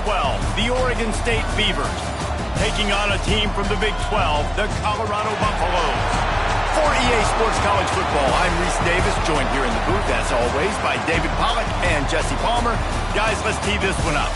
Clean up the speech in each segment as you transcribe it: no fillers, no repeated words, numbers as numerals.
12, the Oregon State Beavers, taking on a team from the Big 12, the Colorado Buffaloes. For EA Sports College Football, I'm Reese Davis, joined here in the booth, as always, by David Pollack and Jesse Palmer. Guys, let's tee this one up.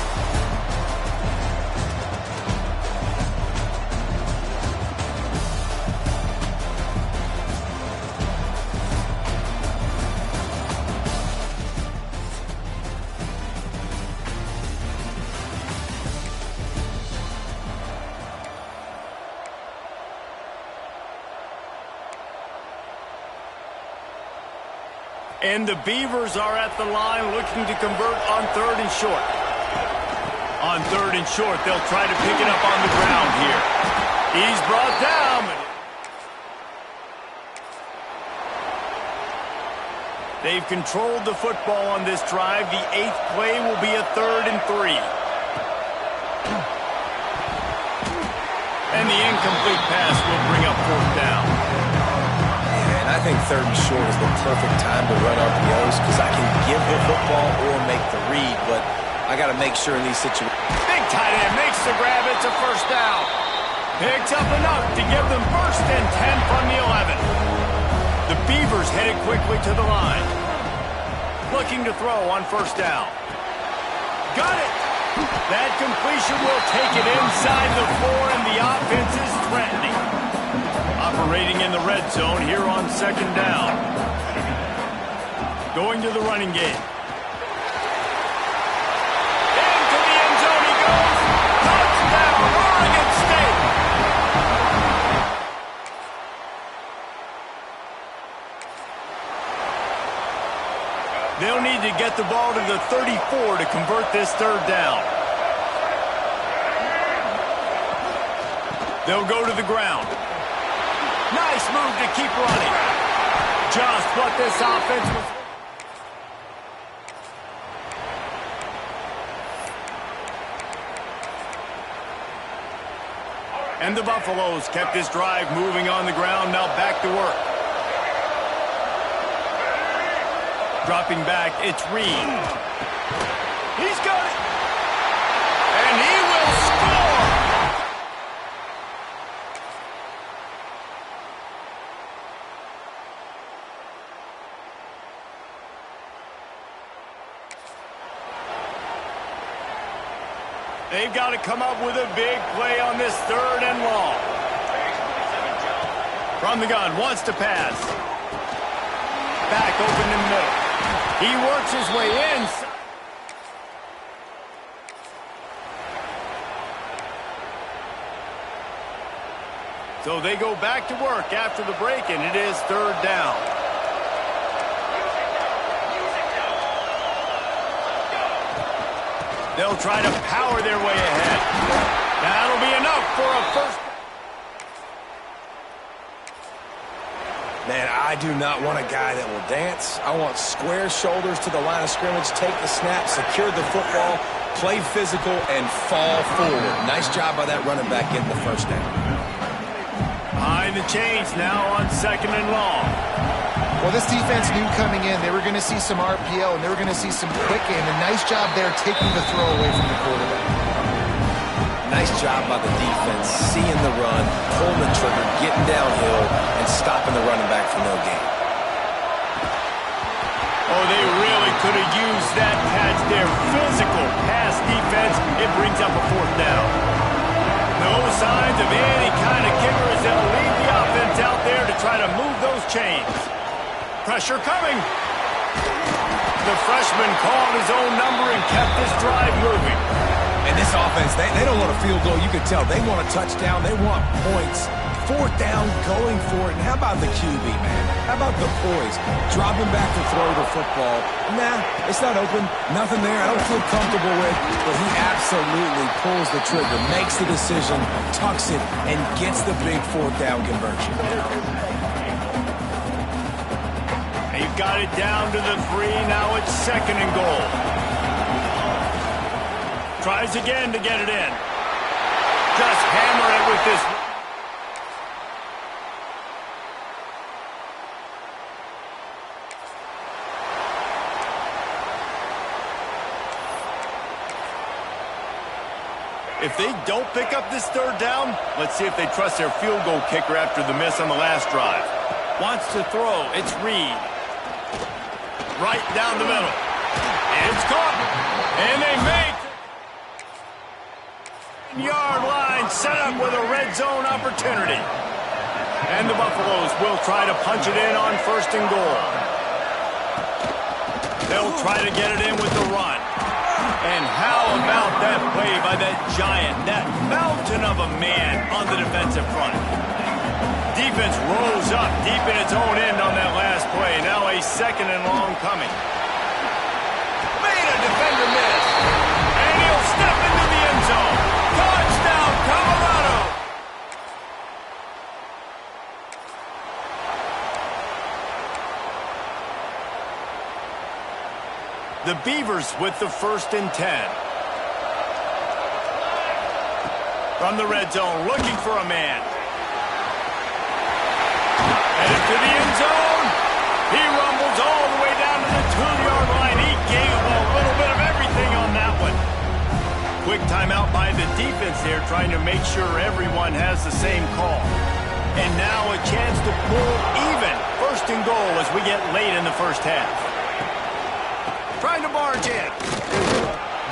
And the Beavers are at the line looking to convert on 3rd and short. On 3rd and short, they'll try to pick it up on the ground here. He's brought down. They've controlled the football on this drive. The 8th play will be a 3rd and 3. And the incomplete pass will bring up 4th down. I think 3rd and short is the perfect time to run RPOs because I can give the football or make the read, but I got to make sure in these situations. Big tight end makes the grab. It's a 1st down. Picks up enough to give them 1st and 10 from the 11. The Beavers headed quickly to the line. Looking to throw on 1st down. Got it. That completion will take it inside the 4, and the offense is threatening. Operating in the red zone here on 2nd down. Going to the running game. Into the end zone he goes. Touchdown, Oregon State. They'll need to get the ball to the 34 to convert this 3rd down. They'll go to the ground. Nice move to keep running. Just what this offense was. And the Buffaloes kept this drive moving on the ground. Now back to work. Dropping back, it's Reed. He's got it. And he will score. They've got to come up with a big play on this 3rd and long. From the gun, wants to pass. Back open in the middle. He works his way in. So they go back to work after the break, and it is 3rd down. They'll try to power their way ahead. That'll be enough for a 1st. Man, I do not want a guy that will dance. I want square shoulders to the line of scrimmage, take the snap, secure the football, play physical, and fall forward. Nice job by that running back getting the 1st down. Behind the chains now on 2nd and long. Well, this defense knew coming in they were going to see some RPO and they were going to see some quick game. And nice job there taking the throw away from the quarterback. Nice job by the defense, seeing the run, pulling the trigger, getting downhill, and stopping the running back for no gain. Oh, they really could have used that catch there. Physical pass defense. It brings up a 4th down. No signs of any kind of kicker as they'll leave the offense out there to try to move those chains. Pressure coming. The freshman called his own number and kept this drive moving. And this offense, they don't want a field goal. You can tell they want a touchdown. They want points. 4th down, going for it. And how about the QB, man? How about the poise? Dropping back to throw the football. Nah, it's not open. Nothing there. I don't feel comfortable with. But he absolutely pulls the trigger, makes the decision, tucks it, and gets the big 4th down conversion. They've got it down to the 3. Now it's 2nd and goal. Tries again to get it in. Just hammer it with this. If they don't pick up this third down, let's see if they trust their field goal kicker after the miss on the last drive. Wants to throw. It's Reed. Right down the middle. It's caught. And they make yard line set up with a red zone opportunity. And the Buffaloes will try to punch it in on 1st and goal. They'll try to get it in with the run. And how about that play by that giant, that mountain of a man on the defensive front? Defense rose up deep in its own end on that last play. Now a 2nd and long coming. Made a defender miss. And he'll step into the end zone. Touchdown, Colorado! The Beavers with the 1st and 10. From the red zone, looking for a man. Headed to the end zone. He rumbles all the way down to the 2-yard line. He gave a little bit of everything on that one. Quick timeout by the defense there, trying to make sure everyone has the same call. And now a chance to pull even 1st and goal as we get late in the first half. Trying to barge in.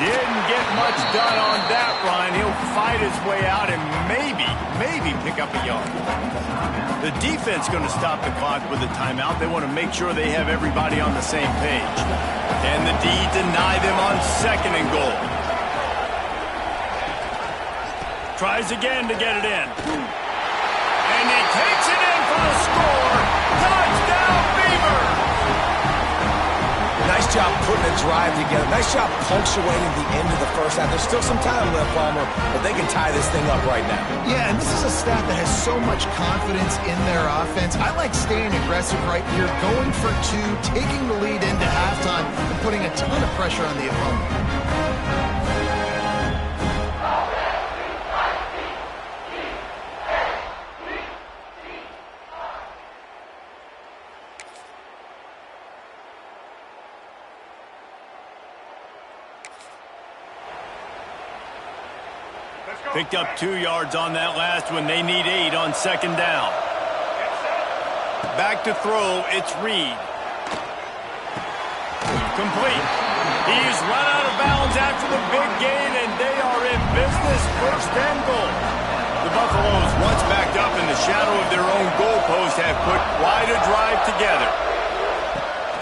Didn't get much done on that run. He'll fight his way out and maybe pick up a yard. The defense going to stop the clock with a timeout. They want to make sure they have everybody on the same page. And the D deny them on 2nd and goal. Tries again to get it in. And he takes it in for the score. Touchdown, Beavers! Nice job putting a drive together. Nice job punctuating the end of the first half. There's still some time left, Palmer, but they can tie this thing up right now. Yeah, and this is a staff that has so much confidence in their offense. I like staying aggressive right here, going for 2, taking the lead into halftime, and putting a ton of pressure on the opponent. Picked up 2 yards on that last one. They need 8 on 2nd down. Back to throw. It's Reed. Complete. He's run out of bounds after the big gain, and they are in business. 1st and goal. The Buffaloes, once backed up in the shadow of their own goalpost, have put quite a drive together.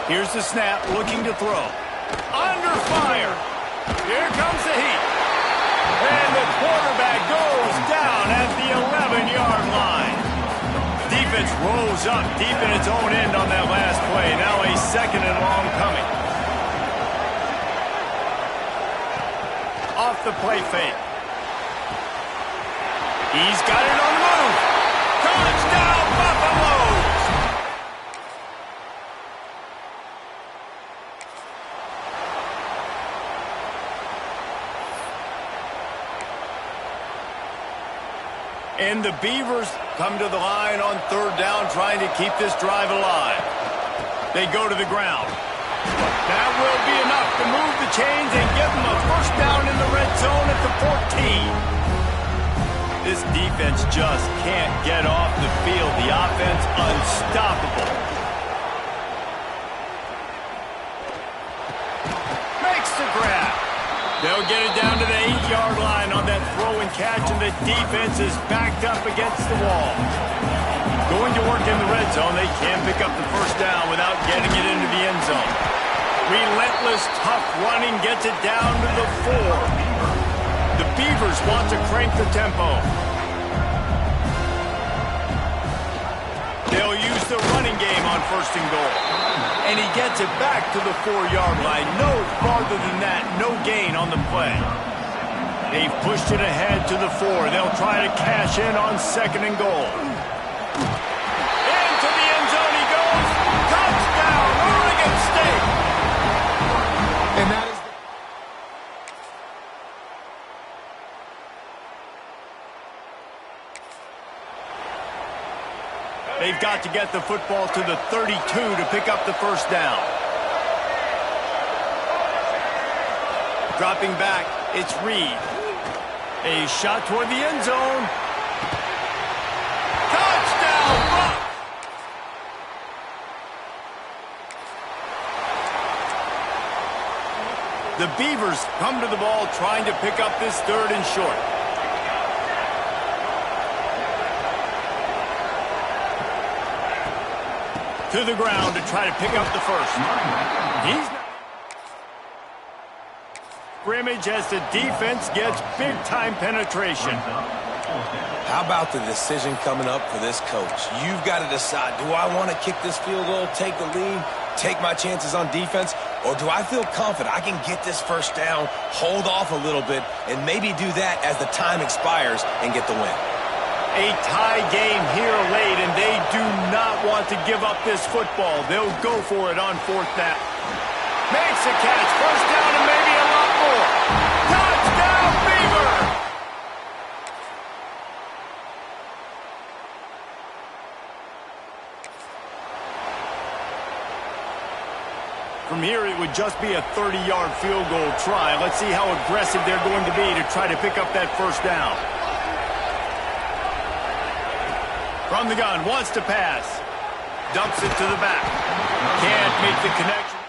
Here's the snap, looking to throw. Under fire. Here comes the heat. And the quarterback goes down at the 11-yard line. Defense rolls up deep in its own end on that last play. Now a 2nd and long coming. Off the play fake. He's got it on the move. Touchdown, Buffaloes! And the Beavers come to the line on 3rd down, trying to keep this drive alive. They go to the ground. That will be enough to move the chains and give them a 1st down in the red zone at the 14. This defense just can't get off the field. The offense unstoppable. Makes the grab. They'll get it down to the 8-yard line on that throw and catch, and the defense is backed up against the wall. Going to work in the red zone, they can pick up the 1st down without getting it into the end zone. Relentless, tough running gets it down to the 4. The Beavers want to crank the tempo. They'll use the running game on 1st and goal. And he gets it back to the 4-yard line. No farther than that, no gain on the play. They've pushed it ahead to the 4. They'll try to cash in on 2nd and goal. Into the end zone he goes. Touchdown, Oregon State. And that is They've got to get the football to the 32 to pick up the 1st down. Dropping back, it's Reed. A shot toward the end zone. Touchdown, Bucs! The Beavers come to the ball trying to pick up this 3rd and short. To the ground to try to pick up the first. Scrimmage as the defense gets big-time penetration. How about the decision coming up for this coach? You've got to decide, do I want to kick this field goal, take the lead, take my chances on defense, or do I feel confident I can get this first down, hold off a little bit, and maybe do that as the time expires and get the win? A tie game here late, and they do not want to give up this football. They'll go for it on 4th down. Makes a catch, first down, and maybe a lot more. Touchdown, Beaver! From here, it would just be a 30-yard field goal try. Let's see how aggressive they're going to be to try to pick up that first down. From the gun, wants to pass. Dumps it to the back. Can't make the connection.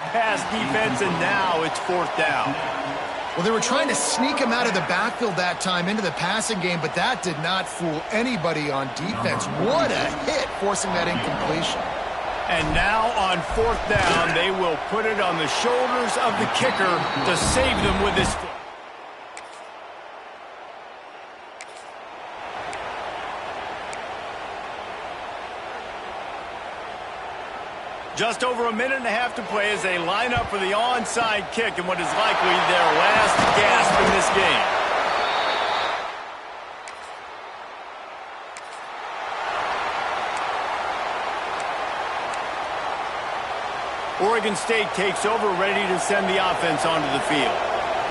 Pass defense, and now it's 4th down. Well, they were trying to sneak him out of the backfield that time into the passing game, but that did not fool anybody on defense. What a hit, forcing that incompletion. And now on 4th down, they will put it on the shoulders of the kicker to save them with his foot. Just over a minute and a half to play as they line up for the onside kick in what is likely their last gasp in this game. Oregon State takes over, ready to send the offense onto the field.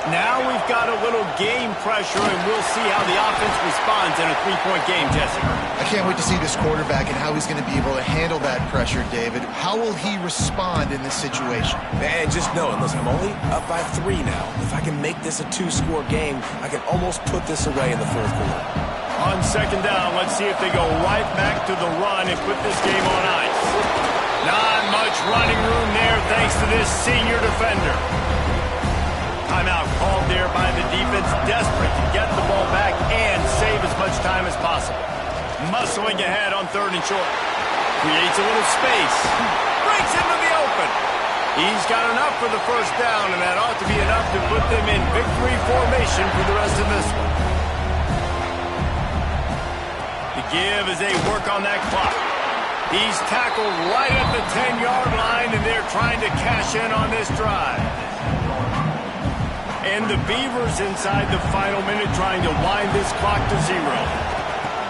Now we've got a little game pressure, and we'll see how the offense responds in a 3-point game, Jesse. I can't wait to see this quarterback and how he's going to be able to handle that pressure, David. How will he respond in this situation? Man, just know it. Listen, I'm only up by 3 now. If I can make this a 2-score game, I can almost put this away in the 4th quarter. On 2nd down, let's see if they go right back to the run and put this game on ice. Not much running room there thanks to this senior defender. Timeout called there by the defense, desperate to get the ball back and save as much time as possible. Muscling ahead on 3rd and short. Creates a little space. Breaks into the open. He's got enough for the first down, and that ought to be enough to put them in victory formation for the rest of this one. The give as they work on that clock. He's tackled right at the 10-yard line, and they're trying to cash in on this drive. And the Beavers inside the final minute trying to wind this clock to 0.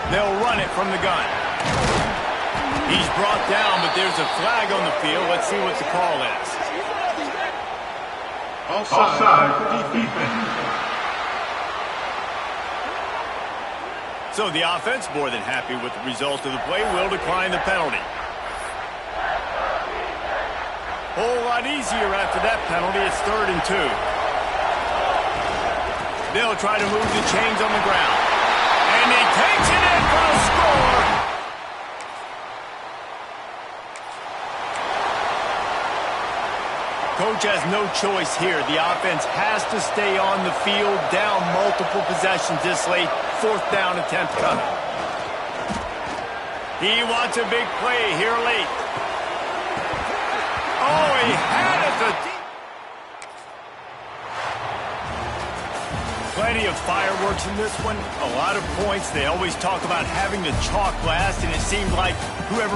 They'll run it from the gun. He's brought down, but there's a flag on the field. Let's see what the call is. Offside, defense. So the offense, more than happy with the result of the play, will decline the penalty. Whole lot easier after that penalty. It's 3rd and 2. They'll try to move the chains on the ground. And he takes it in for a score. Coach has no choice here. The offense has to stay on the field, down multiple possessions this late. 4th down attempt coming. He wants a big play here late. Oh, he had it. Plenty of fireworks in this one. A lot of points. They always talk about having the chalk last, and it seemed like whoever was